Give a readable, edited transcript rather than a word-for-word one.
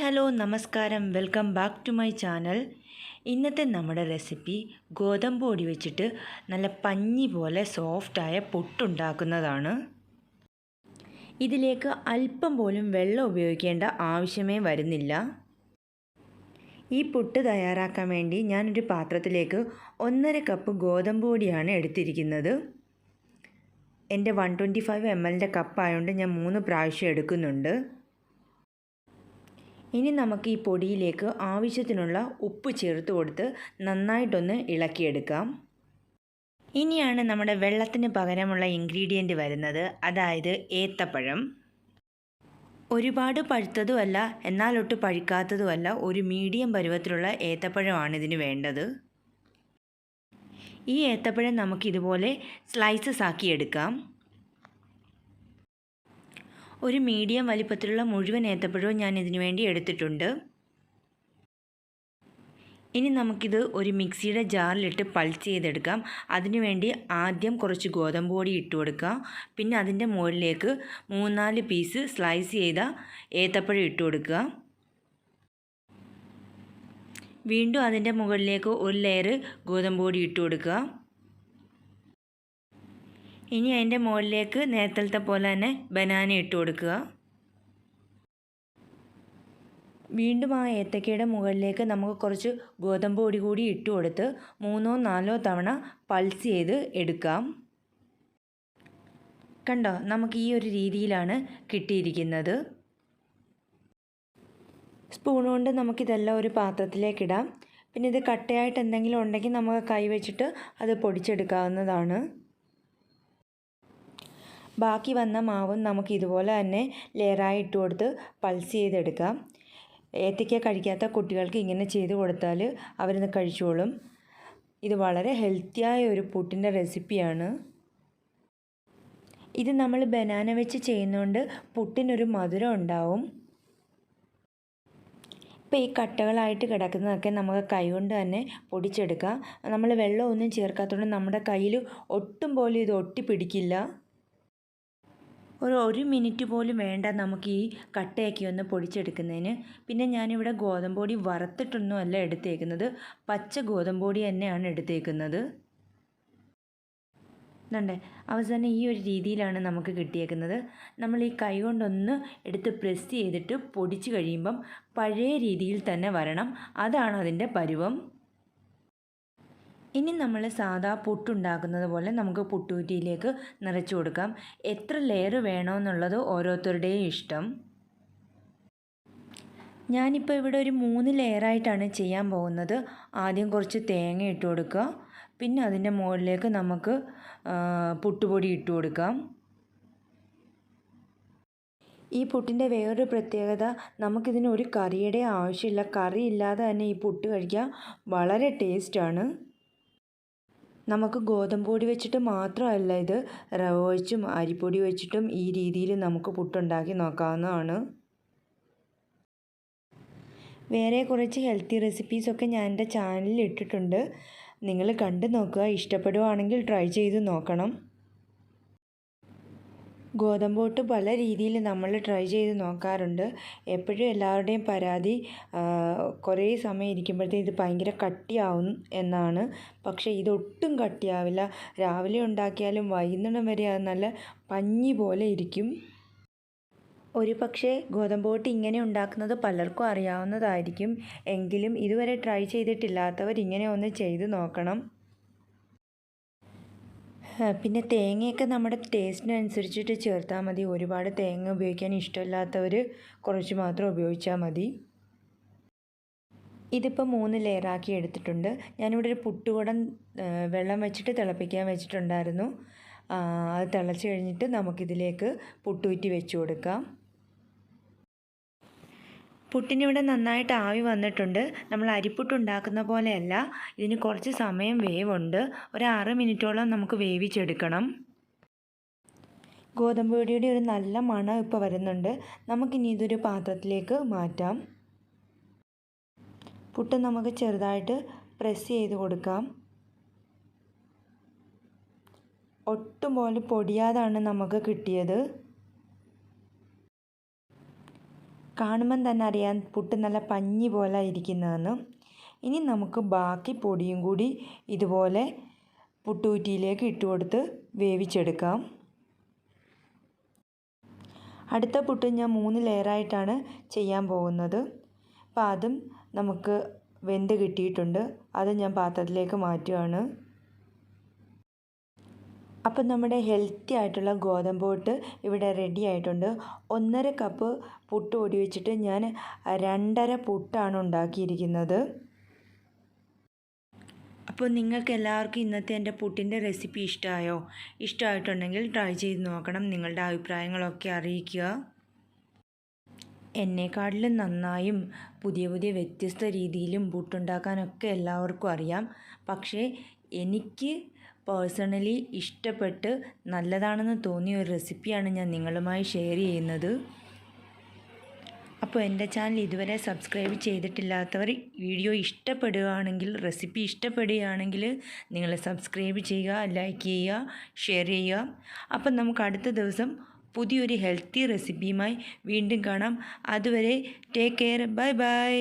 Hello നമസ്കാരം welcome back to my channel. ഇന്നത്തെ നമ്മുടെ റെസിപ്പി ഗോതമ്പ് പൊടി വെച്ചിട്ട് നല്ല പഞ്ഞി പോലെ സോഫ്റ്റായ പുട്ടുണ്ടാക്കുന്നതാണ്. ഇതിലേക്ക് അല്പം പോലും വെള്ളം ഉപയോഗിക്കേണ്ട ആവശ്യമേ വരുന്നില്ല. ഈ പുട്ട് തയ്യാറാക്കാൻ വേണ്ടി ഞാനൊരു പാത്രത്തിലേക്ക് 1.5 കപ്പ് ഗോതമ്പ് പൊടിയാണ് എടുത്തിരിക്കുന്നത്. എൻ്റെ 125 ml കപ്പായതുകൊണ്ട് ഞാൻ 3 പ്രാവശ്യം എടുക്കുന്നുണ്ട്. ഇനി നമുക്ക് ഈ പൊടിയിലേക്ക് ആവശ്യത്തിനുള്ള ഉപ്പ് ചേർത്ത് കൊടുത്ത് നന്നായിട്ടൊന്ന് ഇളക്കിയെടുക്കാം. ഇനിയാണ് നമ്മുടെ വെള്ളത്തിന് പകരമുള്ള ഇൻഗ്രീഡിയൻറ്റ് വരുന്നത്, അതായത് ഏത്തപ്പഴം. ഒരുപാട് പഴുത്തതുമല്ല എന്നാലൊട്ട് പഴുക്കാത്തതുമല്ല, ഒരു മീഡിയം പരുവത്തിലുള്ള ഏത്തപ്പഴമാണ് ഇതിന് വേണ്ടത്. ഈ ഏത്തപ്പഴം നമുക്കിതുപോലെ സ്ലൈസസ് ആക്കി എടുക്കാം. ഒരു മീഡിയം വലിപ്പത്തിലുള്ള മുഴുവൻ ഏത്തപ്പഴവും ഞാൻ ഇതിനു വേണ്ടി എടുത്തിട്ടുണ്ട്. ഇനി നമുക്കിത് ഒരു മിക്സിയുടെ ജാറിലിട്ട് പൾസ് ചെയ്തെടുക്കാം. അതിനുവേണ്ടി ആദ്യം കുറച്ച് ഗോതമ്പ് പൊടി ഇട്ട് കൊടുക്കാം. പിന്നെ അതിൻ്റെ മുകളിലേക്ക് 3-4 പീസ് സ്ലൈസ് ചെയ്ത ഏത്തപ്പഴം ഇട്ട് കൊടുക്കുക. വീണ്ടും അതിൻ്റെ മുകളിലേക്ക് ഒരു ലെയർ ഗോതമ്പ് പൊടി ഇട്ട് കൊടുക്കുക. ഇനി അതിൻ്റെ മുകളിലേക്ക് നേരത്തെ പോലെ തന്നെ ബനാന ഇട്ട് കൊടുക്കുക. വീണ്ടും ആ ഏത്തക്കയുടെ മുകളിലേക്ക് നമുക്ക് കുറച്ച് ഗോതമ്പ് പൊടി കൂടി ഇട്ട് കൊടുത്ത് 3-4 തവണ പൾസ് ചെയ്ത് എടുക്കാം. കണ്ടോ, നമുക്ക് ഈ ഒരു രീതിയിലാണ് കിട്ടിയിരിക്കുന്നത്. സ്പൂൺ കൊണ്ട് നമുക്കിതെല്ലാം ഒരു പാത്രത്തിലേക്കിടാം. പിന്നെ ഇത് കട്ടയായിട്ട് എന്തെങ്കിലും ഉണ്ടെങ്കിൽ നമുക്ക് കൈ വെച്ചിട്ട് അത് പൊടിച്ചെടുക്കാവുന്നതാണ്. ബാക്കി വന്ന മാവും നമുക്ക് ഇതുപോലെ തന്നെ ലെയറായി ഇട്ട് കൊടുത്ത് പൾസ് ചെയ്തെടുക്കാം. ഏത്തയ്ക്ക കഴിക്കാത്ത കുട്ടികൾക്ക് ഇങ്ങനെ ചെയ്ത് കൊടുത്താൽ അവരിന്ന് കഴിച്ചോളും. ഇത് വളരെ ഹെൽത്തിയായ ഒരു പുട്ടിൻ്റെ റെസിപ്പിയാണ്. ഇത് നമ്മൾ ബനാന വെച്ച് ചെയ്യുന്നതുകൊണ്ട് പുട്ടിനൊരു മധുരം ഉണ്ടാവും. ഇപ്പോൾ ഈ കട്ടകളായിട്ട് കിടക്കുന്നതൊക്കെ നമുക്ക് കൈകൊണ്ട് തന്നെ പൊടിച്ചെടുക്കാം. നമ്മൾ വെള്ളമൊന്നും ചേർക്കാത്തതുകൊണ്ട് നമ്മുടെ കയ്യിൽ ഒട്ടും പോലും ഇത് ഒട്ടിപ്പിടിക്കില്ല. ഒരു മിനിറ്റ് പോലും വേണ്ട നമുക്ക് ഈ കട്ടയൊക്കെ ഒന്ന് പൊടിച്ചെടുക്കുന്നതിന്. പിന്നെ ഞാനിവിടെ ഗോതമ്പ് പൊടി വറുത്തിട്ടൊന്നും അല്ല എടുത്തേക്കുന്നത്, പച്ച ഗോതമ്പ് പൊടി തന്നെയാണ് എടുത്തേക്കുന്നത്. എന്നുണ്ടേ അവസാനം ഈ ഒരു രീതിയിലാണ് നമുക്ക് കിട്ടിയേക്കുന്നത്. നമ്മൾ ഈ കൈ കൊണ്ടൊന്ന് എടുത്ത് പ്രസ് ചെയ്തിട്ട് പൊടിച്ച് കഴിയുമ്പം പഴയ രീതിയിൽ തന്നെ വരണം. അതാണ് അതിൻ്റെ പരുവം. ഇനി നമ്മൾ സാധാ പുട്ടുണ്ടാക്കുന്നത് പോലെ നമുക്ക് പുട്ടുകുറ്റിയിലേക്ക് നിറച്ച് കൊടുക്കാം. എത്ര ലെയർ വേണമെന്നുള്ളത് ഓരോരുത്തരുടെയും ഇഷ്ടം. ഞാനിപ്പോൾ ഇവിടെ ഒരു 3 ലെയറായിട്ടാണ് ചെയ്യാൻ പോകുന്നത്. ആദ്യം കുറച്ച് തേങ്ങ ഇട്ട് കൊടുക്കുക. പിന്നെ അതിൻ്റെ മുകളിലേക്ക് നമുക്ക് പുട്ടുപൊടി ഇട്ട് കൊടുക്കാം. ഈ പുട്ടിൻ്റെ വേറൊരു പ്രത്യേകത, നമുക്കിതിന് ഒരു കറിയുടെ ആവശ്യമില്ല. കറി ഇല്ലാതെ തന്നെ ഈ പുട്ട് കഴിക്കാൻ വളരെ ടേസ്റ്റാണ്. നമുക്ക് ഗോതമ്പ് പൊടി വെച്ചിട്ട് മാത്രമല്ല, ഇത് റവ വെച്ചും അരിപ്പൊടി വെച്ചിട്ടും ഈ രീതിയിൽ നമുക്ക് പുട്ടുണ്ടാക്കി നോക്കാവുന്നതാണ്. വേറെ കുറച്ച് ഹെൽത്തി റെസിപ്പീസൊക്കെ ഞാൻ എൻ്റെ ചാനലിൽ ഇട്ടിട്ടുണ്ട്. നിങ്ങൾ കണ്ടു നോക്കുക. ഇഷ്ടപ്പെടുവാണെങ്കിൽ ട്രൈ ചെയ്ത് നോക്കണം. ഗോതമ്പ് പുട്ട് പല രീതിയിൽ നമ്മൾ ട്രൈ ചെയ്ത് നോക്കാറുണ്ട്. എപ്പോഴും എല്ലാവരുടെയും പരാതി കുറേ സമയം ഇരിക്കുമ്പോഴത്തേക്ക് ഇത് ഭയങ്കര കട്ടിയാവും എന്നാണ്. പക്ഷേ ഇതൊട്ടും കട്ടിയാവില്ല. രാവിലെ ഉണ്ടാക്കിയാലും വൈകുന്നേരം വരെ അത് നല്ല പഞ്ഞി പോലെ ഇരിക്കും. ഒരു പക്ഷേ ഗോതമ്പ് പുട്ട് ഇങ്ങനെ ഉണ്ടാക്കുന്നത് പലർക്കും അറിയാവുന്നതായിരിക്കും. എങ്കിലും ഇതുവരെ ട്രൈ ചെയ്തിട്ടില്ലാത്തവർ ഇങ്ങനെ ഒന്ന് ചെയ്ത് നോക്കണം. പിന്നെ തേങ്ങയൊക്കെ നമ്മുടെ ടേസ്റ്റിനനുസരിച്ചിട്ട് ചേർത്താൽ മതി. ഒരുപാട് തേങ്ങ ഉപയോഗിക്കാൻ ഇഷ്ടമില്ലാത്തവർ കുറച്ച് മാത്രം ഉപയോഗിച്ചാൽ മതി. ഇതിപ്പോൾ 3 ലെയറാക്കി എടുത്തിട്ടുണ്ട്. ഞാനിവിടെ ഒരു പുട്ടുകുടം വെള്ളം വെച്ചിട്ട് തിളപ്പിക്കാൻ വെച്ചിട്ടുണ്ടായിരുന്നു. അത് തിളച്ച് കഴിഞ്ഞിട്ട് നമുക്കിതിലേക്ക് പുട്ടുകുറ്റി വെച്ച് കൊടുക്കാം. പുട്ടിനിവിടെ നന്നായിട്ട് ആവി വന്നിട്ടുണ്ട്. നമ്മൾ അരിപ്പുട്ട് ഉണ്ടാക്കുന്ന പോലെയല്ല, ഇതിന് കുറച്ച് സമയം വേവുണ്ട്. ഒരു 6 മിനിറ്റോളം നമുക്ക് വേവിച്ചെടുക്കണം. ഗോതമ്പ് പൊടിയുടെ ഒരു നല്ല മണം ഇപ്പോൾ വരുന്നുണ്ട്. നമുക്കിനി ഇതൊരു പാത്രത്തിലേക്ക് മാറ്റാം. പുട്ട് നമുക്ക് ചെറുതായിട്ട് പ്രസ് ചെയ്ത് കൊടുക്കാം. ഒട്ടും പോലും പൊടിയാതാണ് നമുക്ക് കിട്ടിയത്. കാണുമ്പം തന്നെ അറിയാം പുട്ട് നല്ല പഞ്ഞി പോലെ ഇരിക്കുന്നതെന്ന്. ഇനി നമുക്ക് ബാക്കി പൊടിയും കൂടി ഇതുപോലെ പുട്ടുകുറ്റിയിലേക്ക് ഇട്ട് കൊടുത്ത് വേവിച്ചെടുക്കാം. അടുത്ത പുട്ട് ഞാൻ 3 ലെയറായിട്ടാണ് ചെയ്യാൻ പോകുന്നത്. അപ്പോൾ അതും നമുക്ക് വെന്ത് കിട്ടിയിട്ടുണ്ട്. അത് ഞാൻ പാത്രത്തിലേക്ക് മാറ്റുകയാണ്. അപ്പം നമ്മുടെ ഹെൽത്തി ആയിട്ടുള്ള ഗോതമ്പ് പുട്ട് ഇവിടെ റെഡി ആയിട്ടുണ്ട്. 1.5 കപ്പ് പുട്ട് പൊടി വെച്ചിട്ട് ഞാൻ 2.5 പുട്ടാണ് ഉണ്ടാക്കിയിരിക്കുന്നത്. അപ്പോൾ നിങ്ങൾക്ക് എല്ലാവർക്കും ഇന്നത്തെ എൻ്റെ പുട്ടിൻ്റെ റെസിപ്പി ഇഷ്ടമായോ? ഇഷ്ടമായിട്ടുണ്ടെങ്കിൽ ട്രൈ ചെയ്ത് നോക്കണം. നിങ്ങളുടെ അഭിപ്രായങ്ങളൊക്കെ അറിയിക്കുക. എന്നെക്കാട്ടിലും നന്നായും പുതിയ പുതിയ വ്യത്യസ്ത രീതിയിലും പുട്ടുണ്ടാക്കാനൊക്കെ എല്ലാവർക്കും അറിയാം. പക്ഷേ എനിക്ക് പേഴ്സണലി ഇഷ്ടപ്പെട്ട് നല്ലതാണെന്ന് തോന്നിയ ഒരു റെസിപ്പിയാണ് ഞാൻ നിങ്ങളുമായി ഷെയർ ചെയ്യുന്നത്. അപ്പോൾ എൻ്റെ ചാനൽ ഇതുവരെ സബ്സ്ക്രൈബ് ചെയ്തിട്ടില്ലാത്തവർ വീഡിയോ ഇഷ്ടപ്പെടുകയാണെങ്കിൽ, റെസിപ്പി ഇഷ്ടപ്പെടുകയാണെങ്കിൽ നിങ്ങൾ സബ്സ്ക്രൈബ് ചെയ്യുക, ലൈക്ക് ചെയ്യുക, ഷെയർ ചെയ്യുക. അപ്പം നമുക്ക് അടുത്ത ദിവസം പുതിയൊരു ഹെൽത്തി റെസിപ്പിയുമായി വീണ്ടും കാണാം. അതുവരെ ടേക്ക് കെയർ. Bye bye.